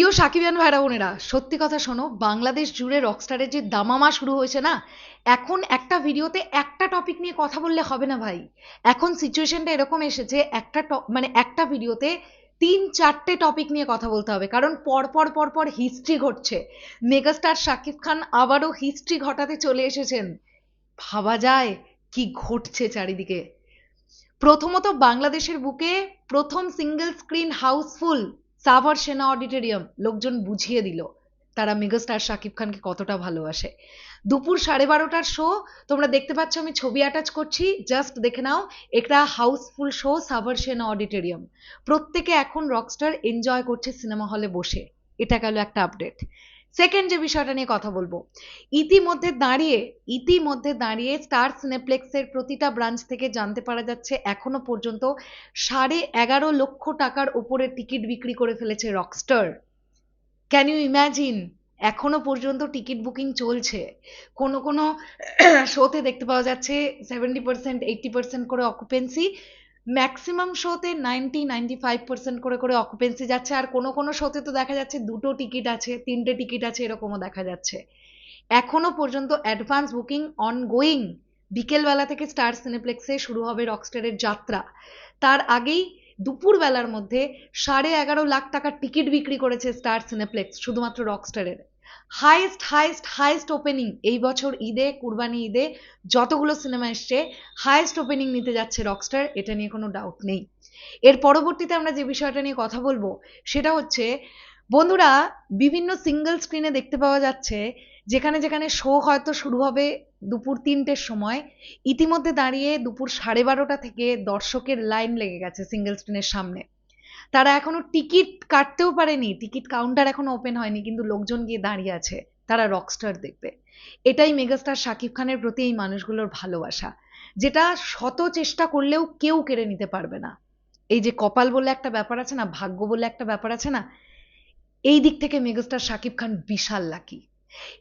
প্রিয় সাকিবিয়ান ভাইরা বোনেরা, সত্যি কথা শোনো, বাংলাদেশ জুড়ে রকস্টারের যে দামামা শুরু হয়েছে না, এখন একটা ভিডিওতে একটা টপিক নিয়ে কথা বললে হবে না ভাই। এখন সিচুয়েশনটা এরকম এসেছে, মানে একটা ভিডিওতে 3-4টে টপিক নিয়ে কথা বলতে হবে, কারণ পরপর পরপর হিস্ট্রি ঘটছে। মেগাস্টার শাকিব খান আবারও হিস্ট্রি ঘটাতে চলে এসেছেন। ভাবা যায় কি ঘটছে চারিদিকে। প্রথমত বাংলাদেশের বুকে প্রথম সিঙ্গেল স্ক্রিন হাউসফুল সাভার সেনা অডিটোরিয়াম, লোকজন বুঝিয়ে দিল তারা মেগাস্টার শাকিব খানকে কতটা ভালোবাসে। দুপুর 12:30টার শো, তোমরা দেখতে পাচ্ছ আমি ছবি অ্যাটাচ করছি, জাস্ট দেখে নাও। এটা হাউসফুল শো সাভার সেনা অডিটোরিয়াম। প্রত্যেকে এখন রকস্টার এনজয় করছে সিনেমা হলে বসে। এটা গেল একটা আপডেট। সেকেন্ড যে বিষয়টা নিয়ে কথা বলবো, ইতিমধ্যে দাঁড়িয়ে স্টার সিনেপ্লেক্সের প্রতিটা ব্রাঞ্চ থেকে জানতে পারা যাচ্ছে এখনো পর্যন্ত 11.5 লক্ষ টাকার উপরে টিকিট বিক্রি করে ফেলেছে রকস্টার। Can you imagine? এখনো পর্যন্ত টিকিট বুকিং চলছে। কোনো কোনো শোতে দেখতে পাওয়া যাচ্ছে 70%, 80% করে অকুপেন্সি। ম্যাক্সিমাম শোতে 90-95% করে অকুপেন্সি যাচ্ছে। আর কোনো কোনো শোতে তো দেখা যাচ্ছে 2টো টিকিট আছে, 3টে টিকিট আছে, এরকমও দেখা যাচ্ছে। এখনো পর্যন্ত অ্যাডভান্স বুকিং অনগোয়িং। বিকেলবেলা থেকে স্টার সিনেপ্লেক্সে শুরু হবে রকস্টারের যাত্রা। তার আগেই দুপুরবেলার মধ্যে 11.5 লাখ টাকার টিকিট বিক্রি করেছে স্টার সিনেপ্লেক্স শুধুমাত্র রকস্টারের। হাইয়েস্ট ওপেনিং এই বছর ঈদে, কুরবানি ঈদে যতগুলো সিনেমা এসছে, হাইয়েস্ট ওপেনিং নিতে যাচ্ছে রকস্টার, এটা নিয়ে কোনো ডাউট নেই। এর পরবর্তীতে আমরা যে বিষয়টা নিয়ে কথা বলবো সেটা হচ্ছে, বন্ধুরা, বিভিন্ন সিঙ্গেল স্ক্রিনে দেখতে পাওয়া যাচ্ছে যেখানে যেখানে শো হয়তো শুরু হবে দুপুর 3টের সময়, ইতিমধ্যে দাঁড়িয়ে দুপুর 12:30টা থেকে দর্শকের লাইন লেগে গেছে সিঙ্গেল স্ক্রিনের সামনে। তারা এখনো টিকিট কাটতেও পারেনি, টিকিট কাউন্টার এখনো ওপেন হয়নি, কিন্তু লোকজন গিয়ে দাঁড়িয়ে আছে তারা রকস্টার দেখবে। এটাই মেগাস্টার শাকিব খানের প্রতি এই মানুষগুলোর ভালোবাসা, যেটা শত চেষ্টা করলেও কেউ কেড়ে নিতে পারবে না। এই যে কপাল বলে একটা ব্যাপার আছে না, ভাগ্য বলে একটা ব্যাপার আছে না, এই দিক থেকে মেগাস্টার শাকিব খান বিশাল লাকি।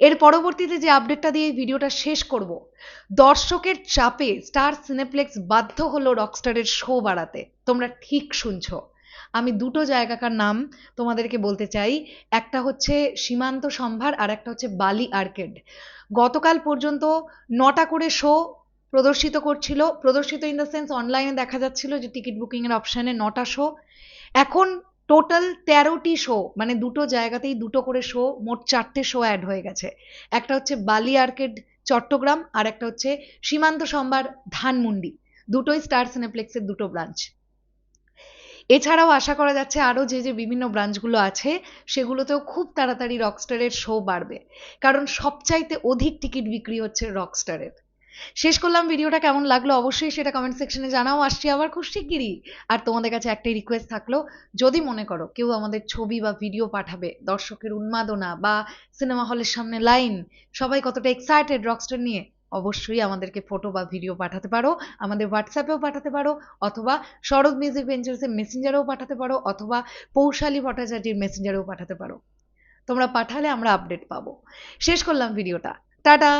এর পরবর্তীতে যে আপডেটটা দিয়ে ভিডিওটা শেষ করব, দর্শকের চাপে স্টার সিনেপ্লেক্স বাধ্য হলো রকস্টারের শো বাড়াতে। তোমরা ঠিক শুনছো, আমি দুটো জায়গাকার নাম তোমাদেরকে বলতে চাই। একটা হচ্ছে সীমান্ত সম্ভার, আর একটা হচ্ছে বালি আর্কেড। গতকাল পর্যন্ত 9টা করে শো প্রদর্শিত ইন দ্য সেন্স অনলাইনে দেখা যাচ্ছিল যে টিকিট বুকিং এর অপশনে 9টা শো। এখন টোটাল 13টি শো, মানে দুটো জায়গাতেই দুটো করে শো, মোট 4টে শো অ্যাড হয়ে গেছে। একটা হচ্ছে বালি আর্কেড চট্টগ্রাম, আর একটা হচ্ছে সীমান্ত সম্ভার ধানমন্ডি। দুটোই স্টার সিনেপ্লেক্সের দুটো ব্রাঞ্চ। এছাড়াও আশা করা যাচ্ছে আরো যে যে বিভিন্ন ব্রাঞ্চগুলো আছে সেগুলোতেও খুব তাড়াতাড়ি রকস্টারের শো বাড়বে, কারণ সবচাইতে অধিক টিকিট বিক্রি হচ্ছে রকস্টারের। শেষ করলাম, ভিডিওটা কেমন লাগলো অবশ্যই সেটা কমেন্ট সেকশনে জানাও। আসছি আবার খুব শিগগিরই। আর তোমাদের কাছে একটাই রিকোয়েস্ট থাকলো, যদি মনে করো কেউ আমাদের ছবি বা ভিডিও পাঠাবে, দর্শকের উন্মাদনা বা সিনেমা হলের সামনে লাইন, সবাই কতটা এক্সাইটেড রকস্টার নিয়ে, অবশ্যই আমাদেরকে ফটো বা ভিডিও পাঠাতে পারো। আমাদের হোয়াটসঅ্যাপেও পাঠাতে পারো, অথবা শরৎ মিউজিক ভেঞ্চার্সের মেসেঞ্জারেও পাঠাতে পারো, অথবা পৌশালী ভট্টাচার্যের মেসেঞ্জারেও পাঠাতে পারো। তোমরা পাঠালে আমরা আপডেট পাবো। শেষ করলাম ভিডিওটা। টাটা।